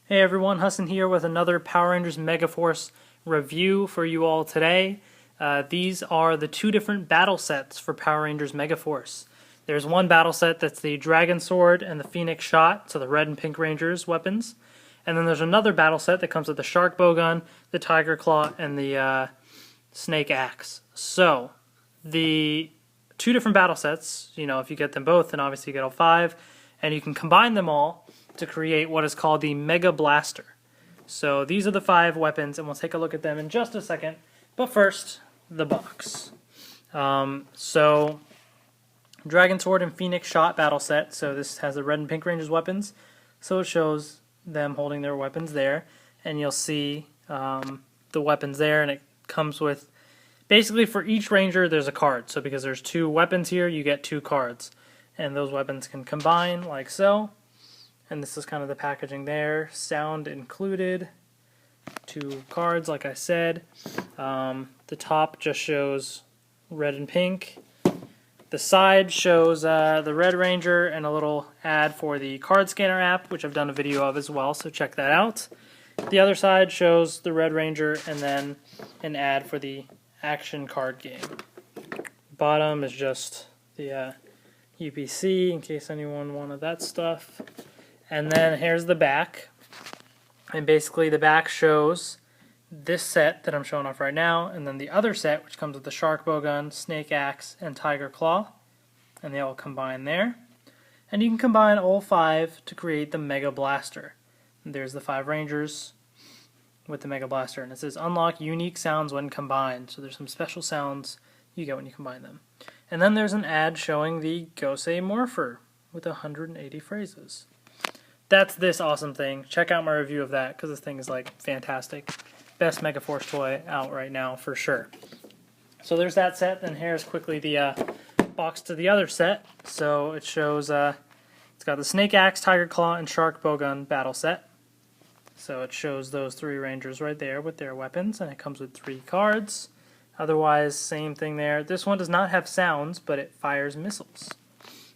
Hey everyone, Hassan here with another Power Rangers Megaforce review for you all today. These are the two different battle sets for Power Rangers Megaforce. There's one battle set that's the Dragon Sword and the Phoenix Shot, so the red and pink Rangers weapons. And then there's another battle set that comes with the Shark Bowgun, the Tiger Claw, and the Snake Axe. So, the two different battle sets, if you get them both, then obviously you get all five, and you can combine them all to create what is called the Mega Blaster. So these are the five weapons, and we'll take a look at them in just a second. But first, the box. So Dragon Sword and Phoenix Shot battle set. So this has the red and pink Rangers weapons. So it shows them holding their weapons there, and you'll see the weapons there, and it comes with basically for each Ranger there's a card. So because there's two weapons here, you get two cards, and those weapons can combine like so. And this is kind of the packaging there. Sound included. Two cards, like I said. The top just shows red and pink. The side shows the Red Ranger and a little ad for the card scanner app, which I've done a video of as well, so check that out. The other side shows the Red Ranger and then an ad for the action card game. Bottom is just the UPC, in case anyone wanted that stuff. And then here's the back, and basically the back shows this set that I'm showing off right now, and then the other set, which comes with the Shark Bowgun, Snake Axe, and Tiger Claw, and they all combine there. And you can combine all five to create the Mega Blaster. And there's the five Rangers with the Mega Blaster, and it says unlock unique sounds when combined, so there's some special sounds you get when you combine them. And then there's an ad showing the Gosei Morpher with 180 phrases. That's this awesome thing. Check out my review of that, because this thing is like fantastic. Best Megaforce toy out right now for sure. So there's that set. Then here's quickly the box to the other set. So it shows it's got the Snake Axe, Tiger Claw, and Shark Bowgun battle set. So it shows those three Rangers right there with their weapons, and it comes with 3 cards. Otherwise, same thing there. This one does not have sounds, but it fires missiles.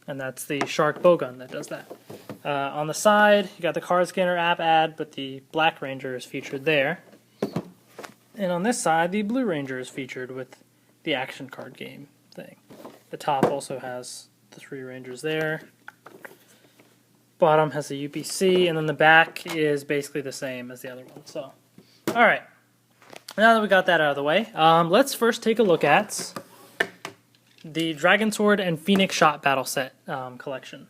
And that's the Shark Bowgun that does that. On the side, you got the card scanner app ad, but the Black Ranger is featured there. And on this side, the Blue Ranger is featured with the action card game thing. The top also has the 3 Rangers there. Bottom has the UPC, and then the back is basically the same as the other one. So, alright. Now that we got that out of the way, let's first take a look at the Dragon Sword and Phoenix Shot battle set collection.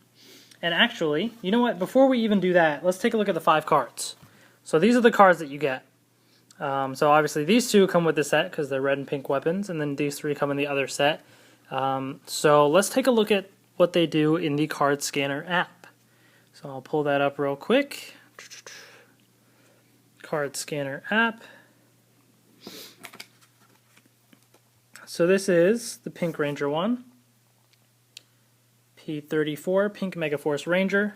And actually, you know what? Before we even do that, let's take a look at the 5 cards. So these are the cards that you get. So obviously these 2 come with the set because they're red and pink weapons, and then these 3 come in the other set. So let's take a look at what they do in the card scanner app. So I'll pull that up real quick. Card scanner app. So this is the Pink Ranger one. P34, Pink Megaforce Ranger.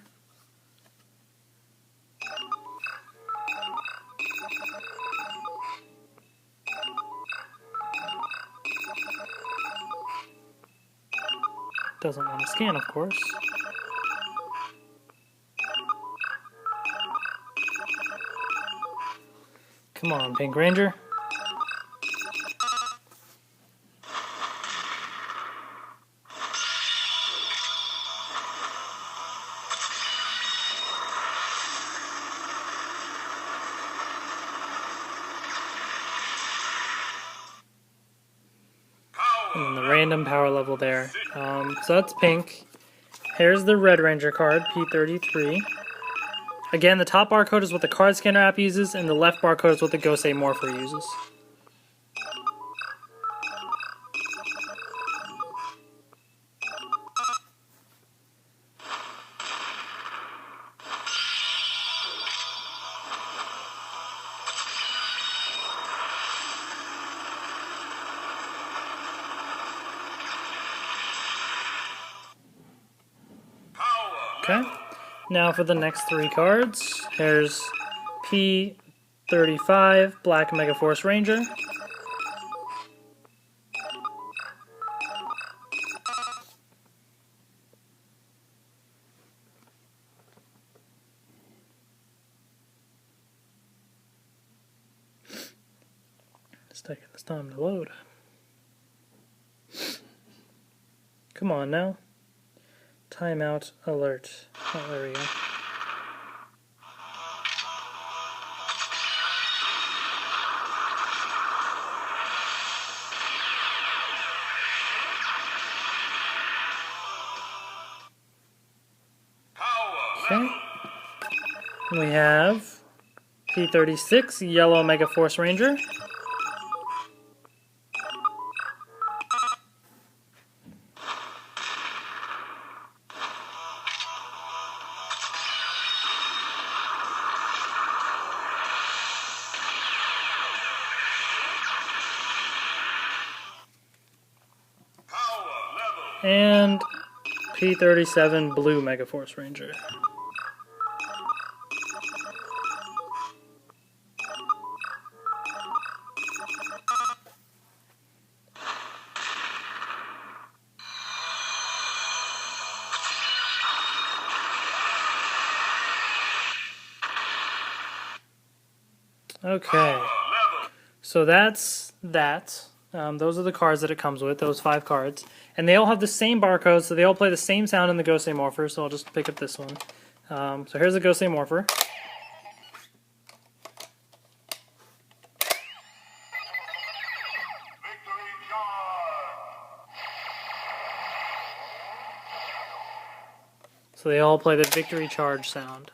Doesn't want to scan, of course. Come on, Pink Ranger. And then the random power level there. So that's pink. Here's the Red Ranger card, P33. Again, the top barcode is what the card scanner app uses, and the left barcode is what the Gosei Morpher uses. Okay, now for the next 3 cards, here's P35, Black Megaforce Ranger. taking this time to load. Come on now. Timeout alert. Oh, there we go. Okay. We have P36, Yellow Megaforce Ranger. And P37, Blue Megaforce Ranger. Okay, so that's that. Those are the cards that it comes with, those 5 cards. And they all have the same barcode, so they all play the same sound in the Gosei Morpher, so I'll just pick up this one. So here's the Gosei Morpher. So they all play the Victory Charge sound.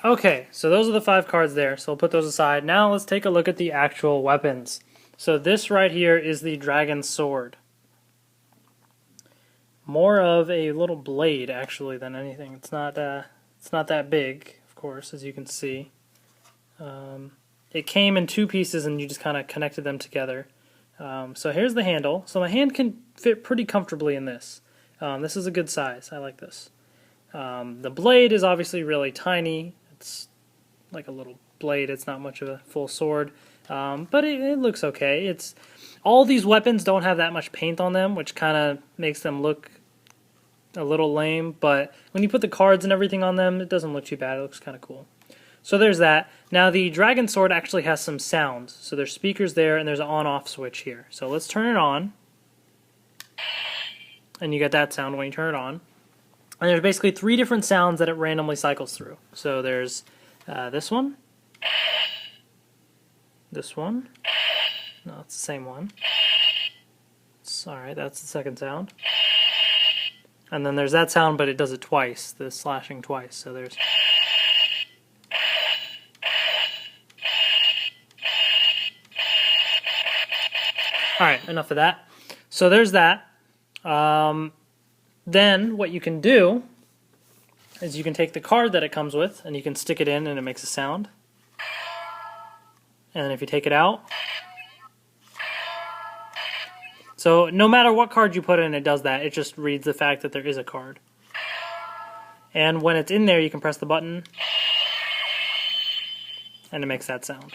Okay, so those are the 5 cards there, so we'll put those aside. Now let's take a look at the actual weapons. So this right here is the Dragon Sword. More of a little blade, actually, than anything. It's not that big, of course, as you can see. It came in 2 pieces, and you just kind of connected them together. So here's the handle. So my hand can fit pretty comfortably in this. This is a good size. I like this. The blade is obviously really tiny. It's like a little blade. It's not much of a full sword, but it looks okay. All these weapons don't have that much paint on them, which kind of makes them look a little lame, but when you put the cards and everything on them, it doesn't look too bad. It looks kind of cool. So there's that. Now the Dragon Sword actually has some sounds. So there's speakers there, and there's an on-off switch here. So let's turn it on, and you get that sound when you turn it on. And there's basically 3 different sounds that it randomly cycles through. So there's this one. This one. No, it's the same one. Alright, that's the second sound. And then there's that sound, but it does it twice. The slashing twice. So there's... Alright, enough of that. So there's that. Then what you can do is you can take the card that it comes with and you can stick it in and it makes a sound. And then if you take it out, so no matter what card you put in, it does that. It just reads the fact that there is a card. And when it's in there, you can press the button and it makes that sound.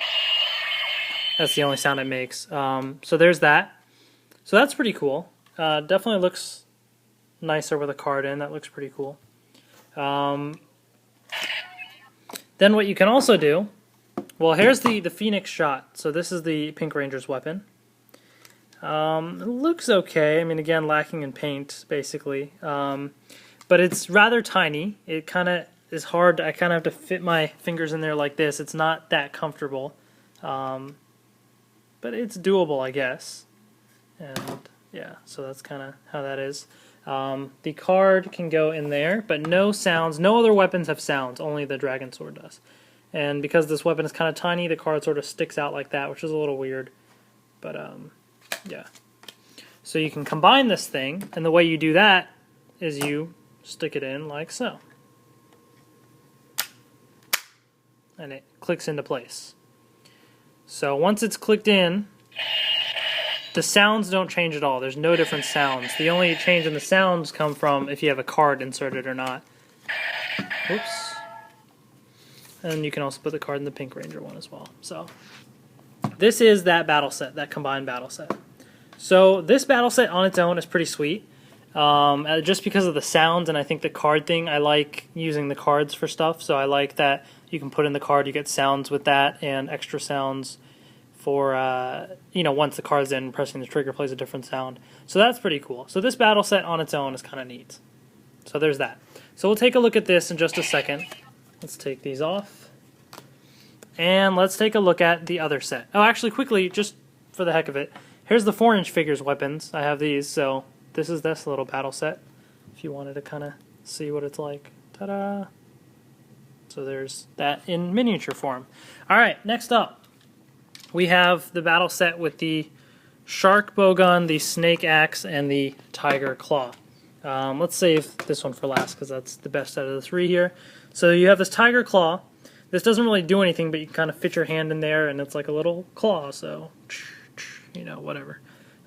That's the only sound it makes. So there's that. So that's pretty cool. Definitely looks nicer with a card in. That looks pretty cool. Then what you can also do, well, here's the Phoenix Shot. So this is the Pink Ranger's weapon. It looks okay. I mean, again, lacking in paint, basically. But it's rather tiny. It kind of is hard. I kind of have to fit my fingers in there like this. It's not that comfortable. But it's doable, I guess. And yeah, so that's kind of how that is. The card can go in there, but no sounds. No other weapons have sounds, only the Dragon Sword does. And because this weapon is kind of tiny, the card sort of sticks out like that, which is a little weird. But, yeah. So you can combine this thing, and the way you do that is you stick it in like so. And it clicks into place. So once it's clicked in, the sounds don't change at all. There's no different sounds. The only change in the sounds come from if you have a card inserted or not. Oops. And you can also put the card in the Pink Ranger one as well. So this is that battle set, that combined battle set. So this battle set on its own is pretty sweet. Just because of the sounds, and I think the card thing, I like using the cards for stuff. So I like that you can put in the card. You get sounds with that and extra sounds for, once the card's in, pressing the trigger plays a different sound. So that's pretty cool. So this battle set on its own is kind of neat. So there's that. So we'll take a look at this in just a second. Let's take these off. And let's take a look at the other set. Oh, actually, quickly, just for the heck of it, here's the 4-inch figures weapons. I have these, so this is this little battle set, if you wanted to kind of see what it's like. Ta-da! So there's that in miniature form. Alright, next up, we have the battle set with the shark bowgun, the snake axe, and the tiger claw. Let's save this one for last, because that's the best out of the three here. So you have this tiger claw. This doesn't really do anything, but you can kind of fit your hand in there, and it's like a little claw, so, whatever.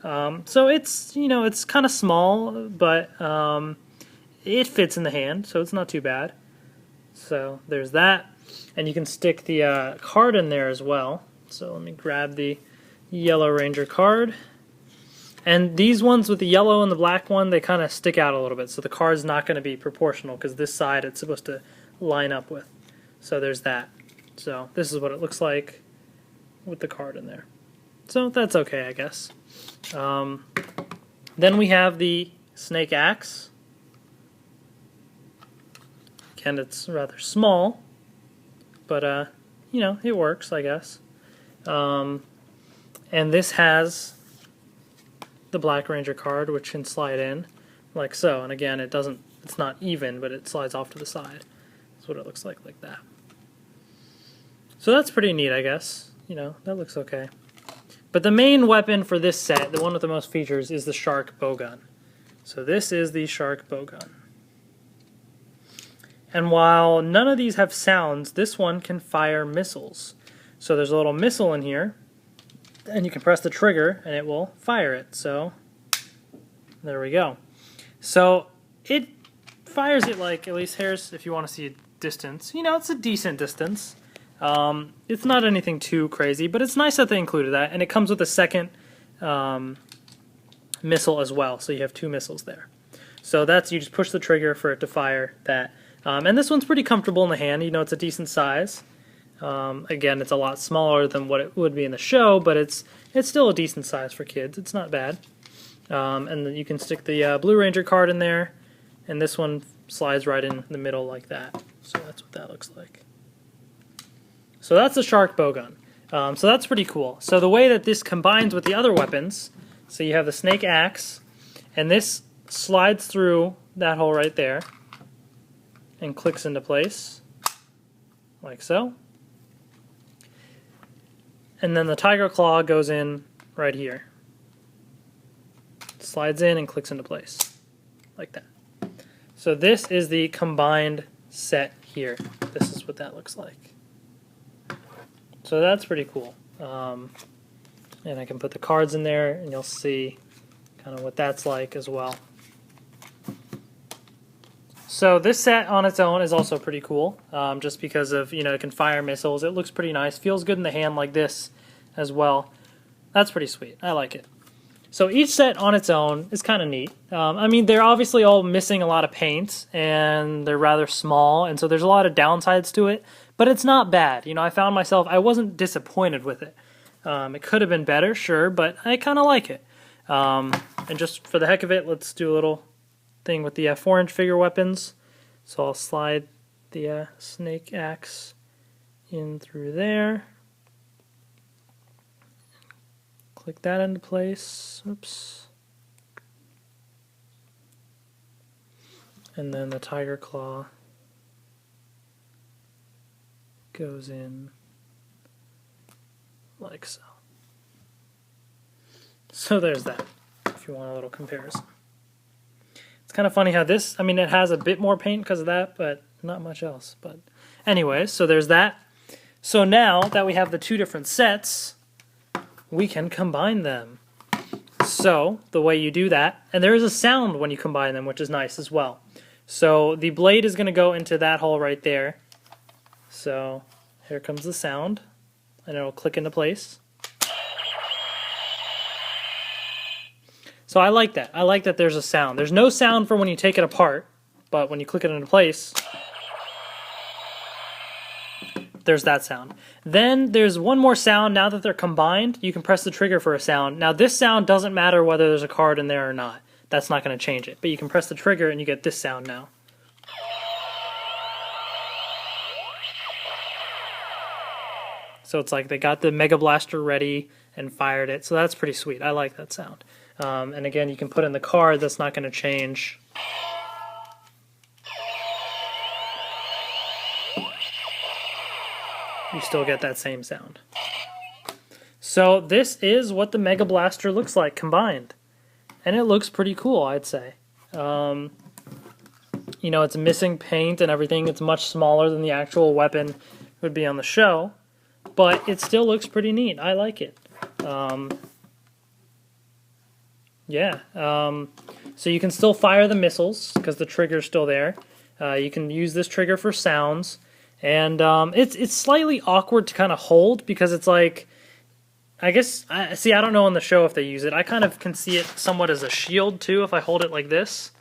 So it's, it's kind of small, but it fits in the hand, so it's not too bad. So there's that. And you can stick the card in there as well. So let me grab the Yellow Ranger card. And these ones with the yellow and the black one, they kind of stick out a little bit. So the card's not going to be proportional, because this side it's supposed to line up with. So there's that. So this is what it looks like with the card in there. So that's okay, I guess. Then we have the snake axe. Again, it's rather small, but it works, I guess. And this has the Black Ranger card, which can slide in like so. And again, it's not even, but it slides off to the side. That's what it looks like that. So that's pretty neat, I guess. That looks okay. But the main weapon for this set, the one with the most features, is the shark bowgun. So this is the shark bowgun. And while none of these have sounds, this one can fire missiles. So there's a little missile in here, and you can press the trigger and it will fire it. So there we go. So it fires it like, at least here's, if you want to see a distance, it's a decent distance. It's not anything too crazy, but it's nice that they included that, and it comes with a second missile as well, so you have 2 missiles there. So you just push the trigger for it to fire that. And this one's pretty comfortable in the hand. It's a decent size. Again, it's a lot smaller than what it would be in the show, but it's still a decent size for kids. It's not bad. And then you can stick the Blue Ranger card in there, and this one slides right in the middle like that. So that's what that looks like. So that's the shark bowgun. So that's pretty cool. So the way that this combines with the other weapons, so you have the snake axe, and this slides through that hole right there and clicks into place, like so. And then the tiger claw goes in right here. Slides in and clicks into place, like that. So this is the combined set here. This is what that looks like. So that's pretty cool. And I can put the cards in there, and you'll see kind of what that's like as well. So this set on its own is also pretty cool, just because of, it can fire missiles. It looks pretty nice. Feels good in the hand like this as well. That's pretty sweet. I like it. So each set on its own is kind of neat. I mean, they're obviously all missing a lot of paint, and they're rather small, and so there's a lot of downsides to it, but it's not bad. I found myself, I wasn't disappointed with it. It could have been better, sure, but I kind of like it. And just for the heck of it, let's do a little thing with the 4-inch figure weapons. So I'll slide the snake axe in through there. Click that into place. Oops. And then the tiger claw goes in like so. So there's that, if you want a little comparison. It's kind of funny how this, I mean, it has a bit more paint because of that, but not much else. But anyways, so there's that. So now that we have the 2 different sets, we can combine them. So the way you do that, and there is a sound when you combine them, which is nice as well. So the blade is going to go into that hole right there. So here comes the sound, and it'll click into place. So I like that. I like that there's a sound. There's no sound for when you take it apart, but when you click it into place, there's that sound. Then there's one more sound. Now that they're combined, you can press the trigger for a sound. Now this sound doesn't matter whether there's a card in there or not. That's not going to change it. But you can press the trigger and you get this sound now. So it's like they got the Mega Blaster ready and fired it. So that's pretty sweet. I like that sound. And again, you can put in the card. That's not going to change. You still get that same sound. So this is what the Mega Blaster looks like combined. And it looks pretty cool, I'd say. You know, it's missing paint and everything. It's much smaller than the actual weapon would be on the show. But it still looks pretty neat. I like it. So you can still fire the missiles because the trigger's still there. You can use this trigger for sounds. And it's slightly awkward to kind of hold because it's like, I guess, I don't know on the show if they use it. I kind of can see it somewhat as a shield too if I hold it like this.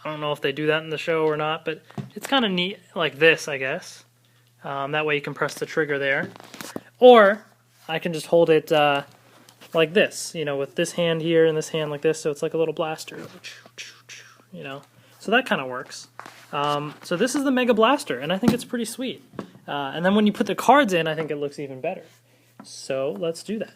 I don't know if they do that in the show or not, but it's kind of neat like this, I guess. That way you can press the trigger there. Or I can just hold it like this, you know, with this hand here and this hand like this, so it's like a little blaster, you know. So that kind of works. So this is the Mega Blaster, and I think it's pretty sweet. And then when you put the cards in, I think it looks even better. So let's do that.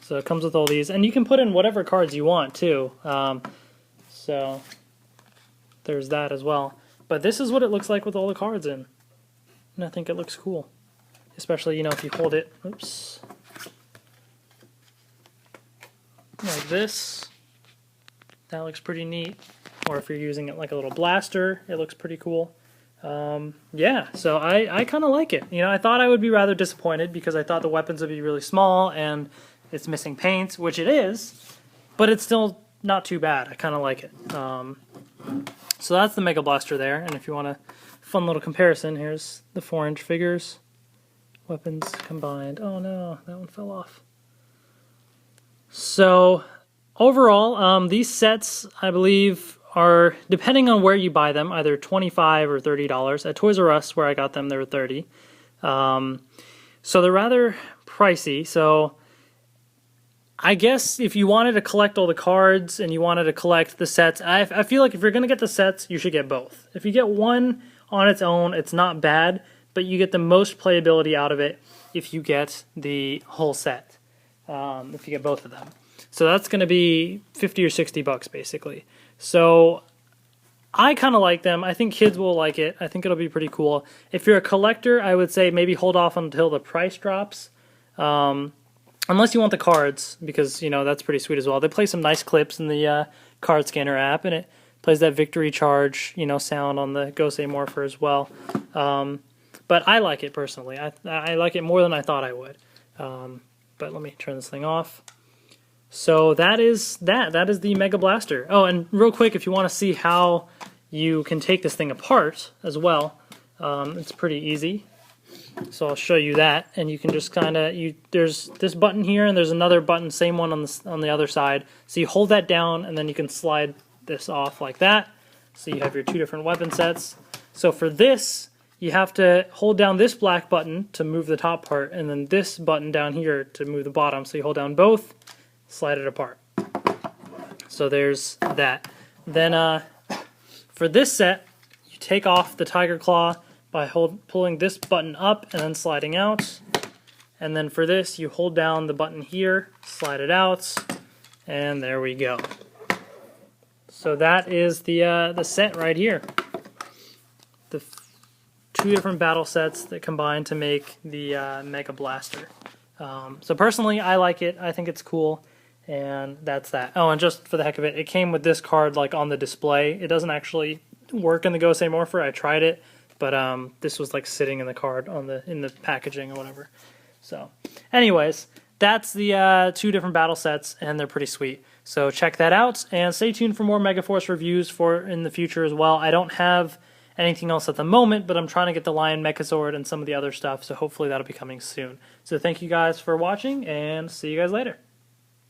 So it comes with all these, and you can put in whatever cards you want too. So there's that as well. But this is what it looks like with all the cards in. And I think it looks cool. Especially, you know, if you hold it, oops, like this. That looks pretty neat. Or if you're using it like a little blaster, it looks pretty cool. Yeah, so I kind of like it. You know, I thought I would be rather disappointed because I thought the weapons would be really small and it's missing paint, which it is, but it's still not too bad. I kind of like it. So that's the Mega Blaster there, and if you want a fun little comparison, here's the 4-inch figures. Weapons combined. Oh no, that one fell off. So overall, these sets, I believe, are, depending on where you buy them, either $25 or $30. At Toys R Us, where I got them, they were $30. So they're rather pricey. So I guess if you wanted to collect all the cards and you wanted to collect the sets, I feel like if you're going to get the sets, you should get both. If you get one on its own, it's not bad, but you get the most playability out of it if you get the whole set, if you get both of them. So that's going to be $50 or $60 basically. So I kind of like them. I think kids will like it. I think it'll be pretty cool. If you're a collector, I would say maybe hold off until the price drops. Unless you want the cards, because, you know, that's pretty sweet as well. They play some nice clips in the card scanner app, and it plays that victory charge, you know, sound on the Gosei Morpher as well. But I like it personally. I like it more than I thought I would. But let me turn this thing off. So that is that. That is the Mega Blaster. Oh, and real quick, if you want to see how you can take this thing apart as well, it's pretty easy. So I'll show you that, and you can just kind of, there's this button here, and there's another button, same one on the other side. So you hold that down, and then you can slide this off like that. So you have your two different weapon sets. So for this, you have to hold down this black button to move the top part, and then this button down here to move the bottom. So you hold down both, slide it apart. So there's that. Then for this set, you take off the Tiger Claw by pulling this button up and then sliding out. And then for this, you hold down the button here, slide it out, and there we go. So that is the set right here. The two different battle sets that combine to make the Mega Blaster. So personally, I like it. I think it's cool, and that's that. Oh, and just for the heck of it, it came with this card like on the display. It doesn't actually work in the Gosei Morpher. I tried it. But this was like sitting in the card in the packaging or whatever. So anyways, that's the two different battle sets, and they're pretty sweet. So check that out, and stay tuned for more Megaforce reviews in the future as well. I don't have anything else at the moment, but I'm trying to get the Lion Megazord and some of the other stuff, so hopefully that'll be coming soon. So thank you guys for watching, and see you guys later.